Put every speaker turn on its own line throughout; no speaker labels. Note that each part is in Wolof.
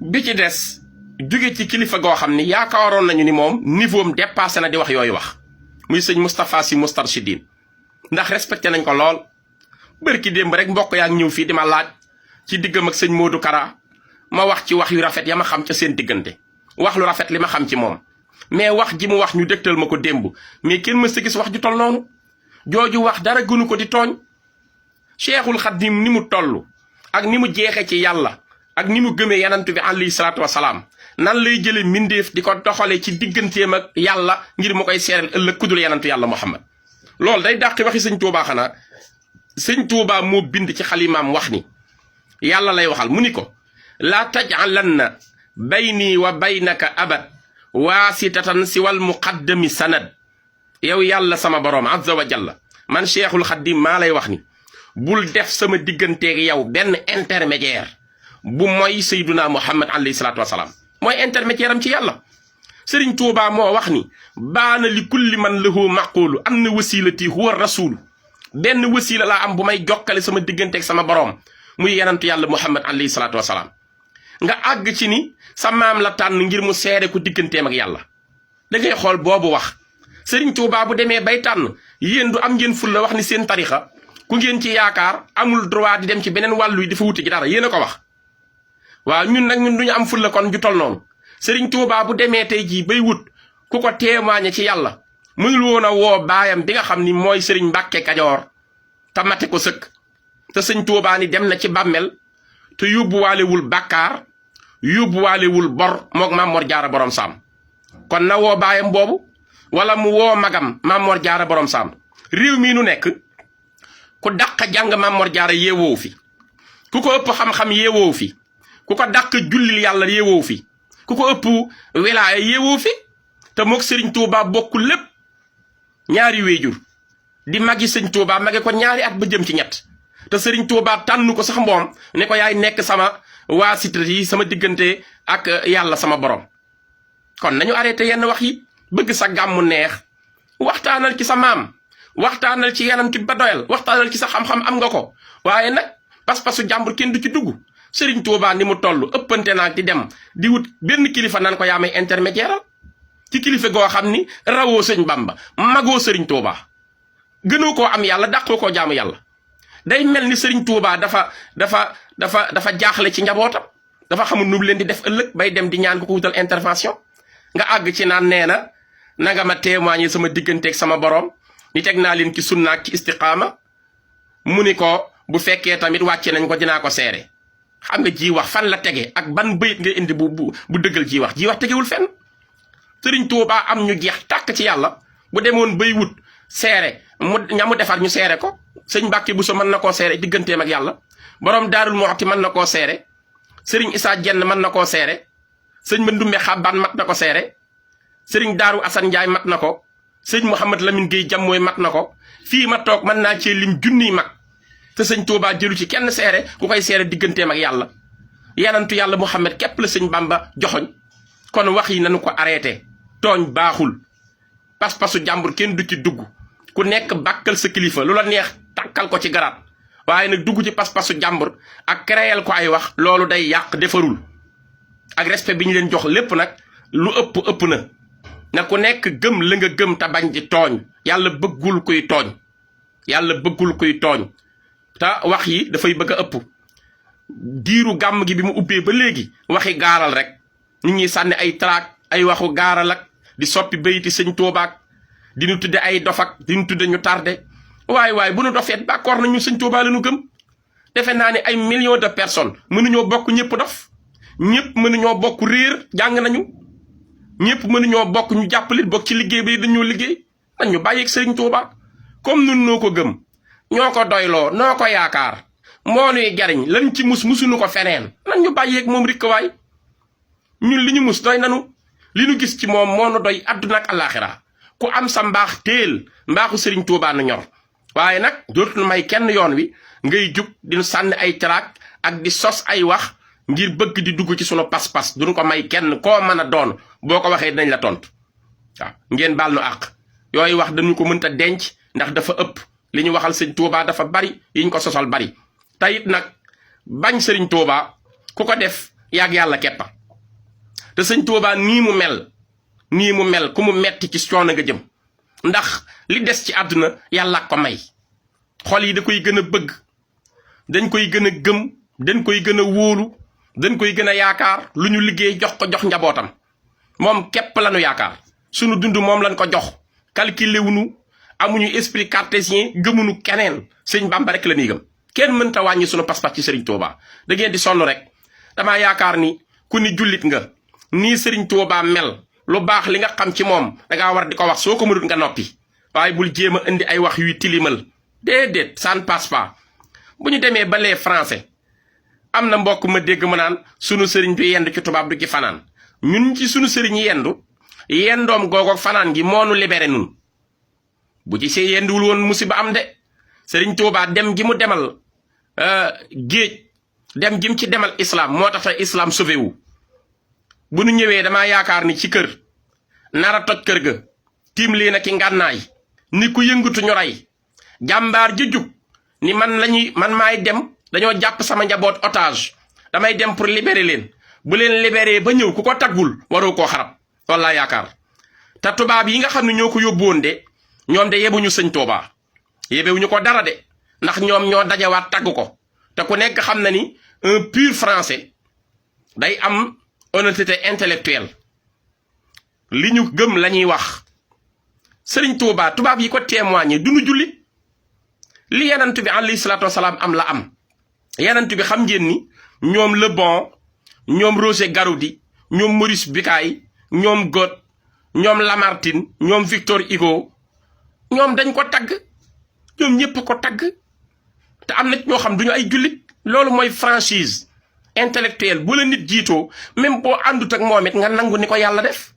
bi ci des jóge ci kilifa goo xam ni yaakaaroon nañu ni moom niveau am dépassé na di wax yooyu wax muy sëñ Moustapha Sy Moustarchidine ndax respecté nañ ko lool bërki démb rek mbokk yaa ngi ñëw fii di ma laaj ci diggam ak sëñ Modou Kara ma wax ci wax yu rafet ya ma xam ca seen diggante wax lu rafet li ma xam ci moom mais wax ji mu wax ñu dégtal ma ko démb mais kenn mës a gis wax ju tol noonu jooju wax dara gënu ko di tooñ Cheikhul Khadim ni mu toll ak ni mu jeexee ci yàlla ak ni mu gëmee yanantu bi alayhi salaatu wasalaam nan lay jële mbindeef di ko doxale ci digganteem ak yàlla ngir mu koy seeral ëllëg kudul yanantu yàlla Muhammad loolu day dàqi waxi sëñ Tuubaa xanaa sëñ Tuubaa moo bind ci xalimaam wax ni yàlla lay waxal mu ni ko laa taj'alanna bayni wa baynaka abad waasitatan siwal muqaddami sanad yow yàlla sama boroom azza wa jalla man Cheikhul Khadim maa lay wax ni bul def sama digganteeg yow benn intermédiaire bu mooy Seyduna Muhammad alayhi salaatu wasalaam mooy intermédiaire am ci yàlla Sëriñ Tuubaa moo wax ni baana li kulli man lahu maqulu anna wasilati huwa rasul benn wasila laa am bu may jokkale sama digganteeg sama boroom muy yenantu yàlla Muhammad alayhi salaatu wasalaam nga àgg ci ni sa maam la tànn ngir mu seere ko digganteem ak yàlla da ngay xool boobu wax Sëriñ Tuubaa bu demee bay tànn yéen du am ngeen ful la wax ni seen tarixa ku ngeen ci yaakaar amul droit di dem ci beneen wàllu yi dafa wuti ci dara yéen a ko wax waaw ñun nag ñun duñu am ful la kon ju tol noonu Sëriñ Tuubaa bu demee tey jii bay wut ku ko témoigner ci yàlla mënul woon a woo baayam bi nga xam ni mooy Sëriñ Mbàkke Kajoor te mate ko sëkk te Sëriñ Tuubaa ni dem na ci bàmmel te yóbbuwaalewul bàkkaar yóbbuwaalewul bor mook Maam Mor Jaara borom saam kon na woo baayam boobu wala mu woo magam Maam Mor Jaara borom saam réew mii nu nekk ku dàq jàng Maam Mor Jaara yeewoo fi ku ko ëpp xam-xam yeewoo fi ku ko dàq jullil yàlla yeewoo fi ku ko ëpp wilaaya yeewoo fi te mook Sëriñ Tuubaa bokkul lépp ñaari wéejur di magi Sëriñ Tuubaa mage ko ñaari at ba jëm ci ñett te Sëriñ Tuubaa tànn ko sax mboom ne ko yaay nekk sama waasita yi sama diggante ak yàlla sama borom kon nañu arrêté yenn wax yi bëgg sa gàmmu neex waxtaanal ci sa maam waxtaanal ci yananti ba doyal waxtaanal ci sa xam-xam am nga ko waaye nag pas-pasu jàmbur kenn du ci dugg Sëriñ Tuubaa ni mu toll ëppante naag di dem di wut benn kilifa naan ko yaa may intermédiaire ci kilifa goo xam ni rawoo sëñ Bamba magoo Sëriñ Tuubaa gënoo koo am yàlla dàqoo koo jaamu yàlla day mel ni Sëriñ Tuubaa dafa jaaxle ci njabootam dafa xamul nu mu leen di def ëllëg bay dem di ñaan ko wutal intervention nga àgg ci naan nee na nga ma témoigner sama digganteeg sama borom ni teg naa leen ci sunna ak ci istiqaama mu ni ko bu fekkee tamit wàcce nañ ko dinaa ko seere xam nga ji wax fan la tege ak ban bayit nga indi bu dëggal ji wax tegewul fenn Sëriñ Tuubaa am ñu jeex tàkk ci yàlla bu demoon bay wut seere mu defar ñu seere ko sëñ Mbàkke Buso mën na koo seere digganteem ak yàlla borom Daarul Muxti mën na koo seere sëriñ Isaa Jenn mën na koo seere sëñ Mandumbe Xabbaan mat na ko seere sëriñ Daaru Asan Njaay mat na ko sëñ Mouhamad Lamine Gueye Jammooy mat na ko fii ma toog mën naa cee lim junniy mag te sëñ Tuubaa jëlu ci kenn seere ku koy seere digganteem ak yàlla yanantu yàlla Muhammad képp la sëñ Bamba joxoñ kon wax yi nañu ko arrêté tooñ baaxul pas-pasu jàmbur kenn du ci dugg ku nekk bàkkal sa kilifa lu la neex takkal ko ci garaat waaye nag dugg ci pas-pasu jàmbur ak créel ko ay wax loolu day yàq defarul ak respect bi ñu leen jox lépp nag lu ëpp na na ku nekk gëm la nga gëm te bañ di tooñ yàlla bëggul kuy tooñ yàlla bëggul kuy tooñ te wax yi dafay bëgg a ëpp diiru gàmm gi bi mu ubbee ba léegi waxi gaaral rek nit ñi sànni ay traak ay waxu gaaral ak di soppi bayti Sëñ Tuubaa di ñu tudde ay dofak di ñu tudde ñu tardé waaye bu nu dofeet d'accord nañu Sëñ Tuubaa la ñu gëm defe naa ne ay millions de personnes mënuñoo bokk ñëpp dof ñëpp mënuñoo bokk réer jàng nañu ñëpp mënuñoo bokk ñu jàppale bokk ci liggéey bi dañoo liggéey dañ ñu bàyyeeg Sëriñ Tuubaa comme nun noo ko gëm ñoo ko doyloo noo ko yaakaar moo nuy jariñ lan ci musuñu ko feneen nan ñu bàyyeeg moom rikk waay ñun li ñu mus doy nanu li ñu gis ci moom moo nu doy àdduna ak àllaaxira ku am sa mbaax téel mbaaxu Sëriñ Tuubaa nu ñor waaye nag dootul may kenn yoon wi ngay jug di sànni ay traak ak di sos ay wax ngir bëgg di dugg ci sunu pas-pas duñu ko may kenn koo mën a doon boo ko waxee dinañ la tontu waaw ngeen baal nu àq yooyu wax dañu ko mënta denc ndax dafa ëpp li ñu waxal Sëriñ Tuubaa dafa bari yi ñu ko sosal bari tayit nag bañ Sëriñ Tuubaa ku ko def yaag yàlla keppa te sëñ Tuubaa nii mu mel ku mu metti ci coono nga jëm ndax li des ci àdduna yàlla ko may xol yi da koy gën a bëgg dañ koy gën a gëm dañ koy gën a wóolu dañ koy gën a yaakaar lu ñu liggéey jox ko jox njabootam moom képp lañu yaakaar sunu dund moom lañ ko jox calculé wuñu amuñu esprit cartésien gëmuñu keneen sëñ Bamba rek la ñuy gëm kenn mënta wàññi sunu pas-pas ci Serigne Touba da ngeen di sonn rek damaa yaakaar ni ku ni jullit nga nii Serigne Touba mel lu baax li nga xam ci moom dangaa war di ko wax soo ko mënut nga noppi waaye bul jéem a indi ay wax yuy tilimal déedéet ça ne passe pas bu ñu demee ba les français am na mbokk ma dégg ma naan sunu sëriñ bi yendu ci tubaab du ci fanaan ñun ci sunu sëriñ yendoom googu fanaan gi moo nu libéré nun bu ci see yenduwul woon musiba am de Serigne Touba dem gi mu demal géej dem gi mu ci demal islam moo tax islam sauvé wu bu nu ñëwee damaa yaakaar ni ci kër nara toj kër ga tiim lii na ki ngànnaay ni ku yëngatu ñu rey jàmbaar ji jug ni man maay dem dañoo jàpp sama njaboot otage damay dem pour libérer leen bu leen libéré ba ñëw ku ko taggul waroo koo xarab loolu laa yaakaar te tubaab yi nga xam ne ñoo ko yóbbuwoon de ñoom de yebuñu sëñ Touba yebewuñu ko dara de ndax ñoom ñoo dajawaat tagg ko te ku nekk xam na ni un pur français day am honnêteté intellectuelle li ñu gëm la ñuy wax sëriñ Touba tubaab yi ko témoigné duñu julli li yenant bi alayhi salaatu wasalaam am la am yenant bi xam ngeen ni ñoom Le Bon ñoom Roger Garaudy ñoom Maurice Bucaille ñoom Goethe ñoom Lamartine ñoom Victor Hugo ñoom dañ ko tagg ñoom ñëpp ko tagg te am na ñoo xam duñu ay jullit loolu mooy franchise intellectuelle bu la nit jiitoo même boo àndut ak moom it nga nangu ni ko yàlla def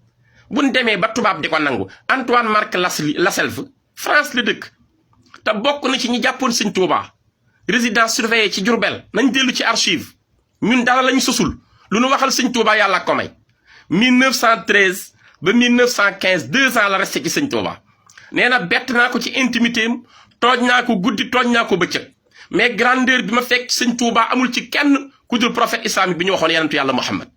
buñ demee ba tubaab di ko nangu Antoine Marc Lasselve France la dëkk te bokk na ci ñi jàppoon sëñ Touba résidence surveillée ci Diourbel nañ dellu ci archive ñun dara lañu sosul lu nu waxal sëñ Touba yàlla ko may 1913 ba 1915 2 ans la resté ci sëñ Touba nee na bett naa ko ci intimité am tooj naa ko guddi tooj naa ko bëccëg mais grandeur bi ma fekk sëñ Touba amul ci kenn ku dul prophète islamique bi ñu waxoon yonentu yàlla Muhammad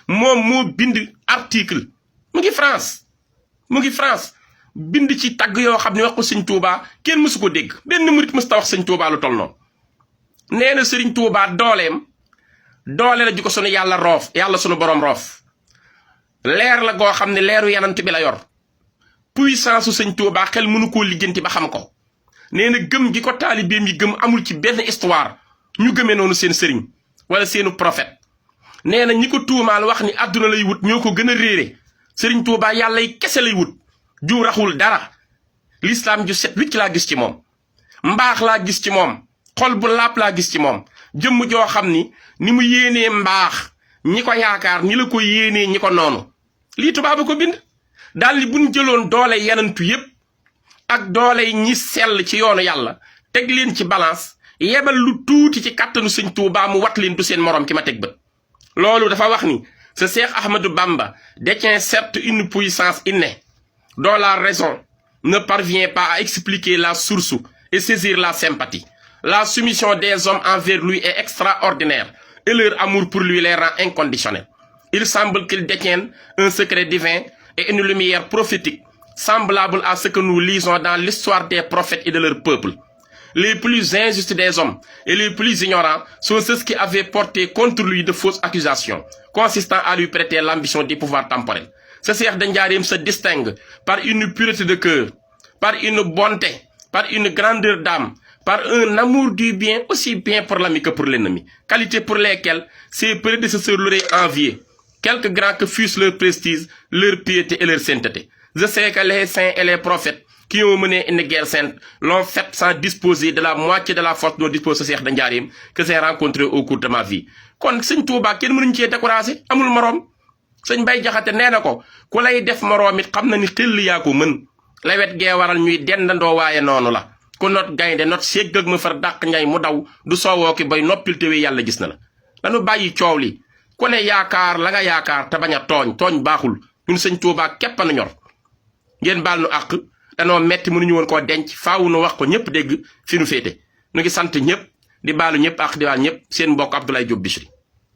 moom moo bind article mu ngi France bind ci tagg yoo xam ne wax ko sëñ Touba kenn mësu ko dégg benn murit mësu ta wax sëñ Touba lu tol noonu nee na sëriñ Touba doole la ju ko sunu yàlla roof yàlla sunu borom roof leer la goo xam ne leeru yanant bi la yor puissance su sëñ Touba xel mënu koo lijjanti ba xam ko nee na gëm gi ko taalibeem yi gëm amul ci benn histoire ñu gëmee noonu seen sëriñ wala seenu prophète nee na ñi ko tuumaal wax ni àdduna lay wut ñoo ko gën a réere sëriñ Touba yàlla yi kese lay wut ju raxul dara l'islam ju set wicc laa gis ci moom mbaax laa gis ci moom xol bu laap laa gis ci moom jëmm joo xam ni mu yéenee mbaax ñi ko yaakaar ni la ko yéenee ñi ko noonu lii tubaab ko bind daal di buñ jëloon doole yenantu yépp ak doole ñi sell ci yoonu yàlla teg leen ci balance yebal lu tuuti ci kàttanu sëñ Tuubaa mu wat leen du seen morom ki ma teg bët loolu dafa wax ni ce Cheikh Ahmadou Bamba détient certes une puissance innée dont la raison ne parvient pas à expliquer la source et saisir la sympathie. La soumission des hommes envers lui est extraordinaire et leur amour pour lui les rend inconditionnels. Il semble qu'ils détiennent un secret divin et une lumière prophétique semblable à ce que nous lisons dans l'histoire des prophètes et de leur peuple. Les plus injustes des hommes et les plus ignorants sont ceux qui avaient porté contre lui de fausses accusations, consistant à lui prêter l'ambition du pouvoir temporel. Ce Cheikh de Ndiarème se distingue par une pureté de cœur, par une bonté, par une grandeur d'âme, par un amour du bien aussi bien pour l'ami que pour l'ennemi, qualités pour lesquelles ses prédécesseurs l'auraient envié, quelque grand que fussent leur prestige, leur piété et leur sainteté. Je sais que les saints et les prophètes qui ont mené une guerre sainte l'ont fait sans disposer de la moitié de la force dont dispose ce Cheikh de Ndiarème que j'ai rencontré au cours de ma vie. kon sëñ Touba kenn mënuñ cee découragé amul moroom sëñ Bay Jaxate nee na ko ku lay def moroom it xam na ni xel yaa ko mën lawet gee waral ñuy dendandoo waaye noonu la ku not gaynde not séggag ma far dàq ñay mu daw du soowoo ki bay noppil te wi yàlla gis na la lanu bàyyi coow li ku ne yaakaar la nga yaakaar te bañ a tooñ baaxul ñun sëñ Touba képp nu ñor ngeen baal nu àq danoo metti mënuñu woon koo denc faawu nu wax ko ñëpp dégg fi nu féete nu ngi sant ñëpp di baalu ñëpp àq di baal ñëpp seen mbokk Abdoulaye Diop Bichri